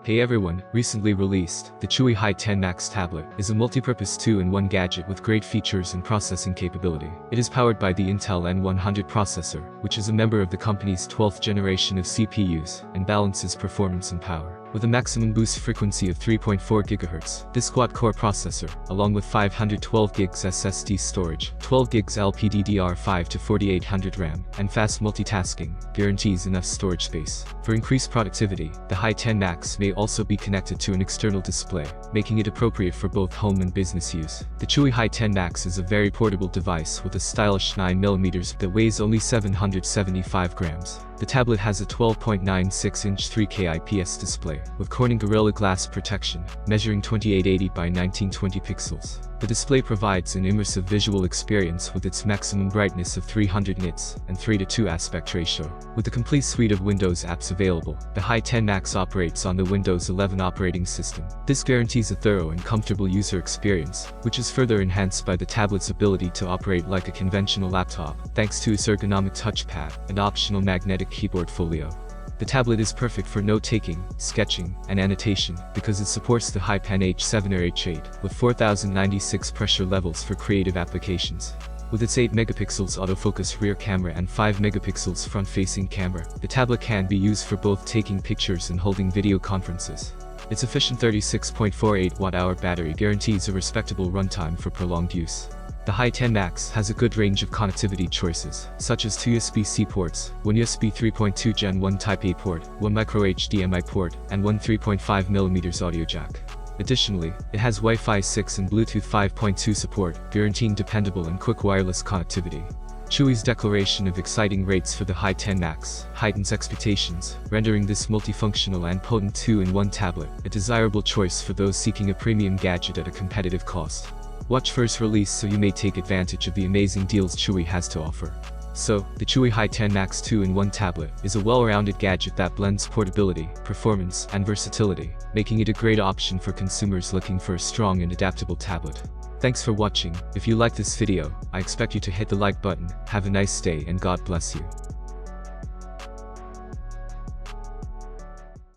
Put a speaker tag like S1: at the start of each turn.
S1: Hey everyone, recently released, the CHUWI Hi10 Max tablet is a multi-purpose 2-in-1 gadget with great features and processing capability. It is powered by the Intel N100 processor, which is a member of the company's 12th generation of CPUs, and balances performance and power. With a maximum boost frequency of 3.4 GHz, this quad-core processor, along with 512 GB SSD storage, 12 GB LPDDR5 to 4800 RAM, and fast multitasking, guarantees enough storage space. For increased productivity, the Hi10 Max may also be connected to an external display, making it appropriate for both home and business use. The CHUWI Hi10 Max is a very portable device with a stylish 9mm that weighs only 775 grams. The tablet has a 12.96-inch 3K IPS display, with Corning Gorilla Glass protection, measuring 2880 by 1920 pixels. The display provides an immersive visual experience with its maximum brightness of 300 nits and 3:2 aspect ratio. With the complete suite of Windows apps available, the Hi10 Max operates on the Windows 11 operating system. This guarantees a thorough and comfortable user experience, which is further enhanced by the tablet's ability to operate like a conventional laptop, thanks to its ergonomic touchpad and optional magnetic keyboard folio. The tablet is perfect for note-taking, sketching, and annotation because it supports the Hi-Pen H7 or H8 with 4096 pressure levels for creative applications. With its 8 megapixels autofocus rear camera and 5 megapixels front-facing camera, the tablet can be used for both taking pictures and holding video conferences. Its efficient 36.48 watt-hour battery guarantees a respectable runtime for prolonged use. The Hi10 Max has a good range of connectivity choices, such as 2 USB-C ports, 1 USB 3.2 Gen 1 Type-A port, 1 micro HDMI port, and 1 3.5mm audio jack. Additionally, it has Wi-Fi 6 and Bluetooth 5.2 support, guaranteeing dependable and quick wireless connectivity. CHUWI's declaration of exciting rates for the Hi10 Max heightens expectations, rendering this multifunctional and potent 2-in-1 tablet a desirable choice for those seeking a premium gadget at a competitive cost. Watch for its release so you may take advantage of the amazing deals CHUWI has to offer. So, the CHUWI Hi10 Max 2-in-1 tablet is a well-rounded gadget that blends portability, performance, and versatility, making it a great option for consumers looking for a strong and adaptable tablet. Thanks for watching. If you like this video, I expect you to hit the like button. Have a nice day and God bless you.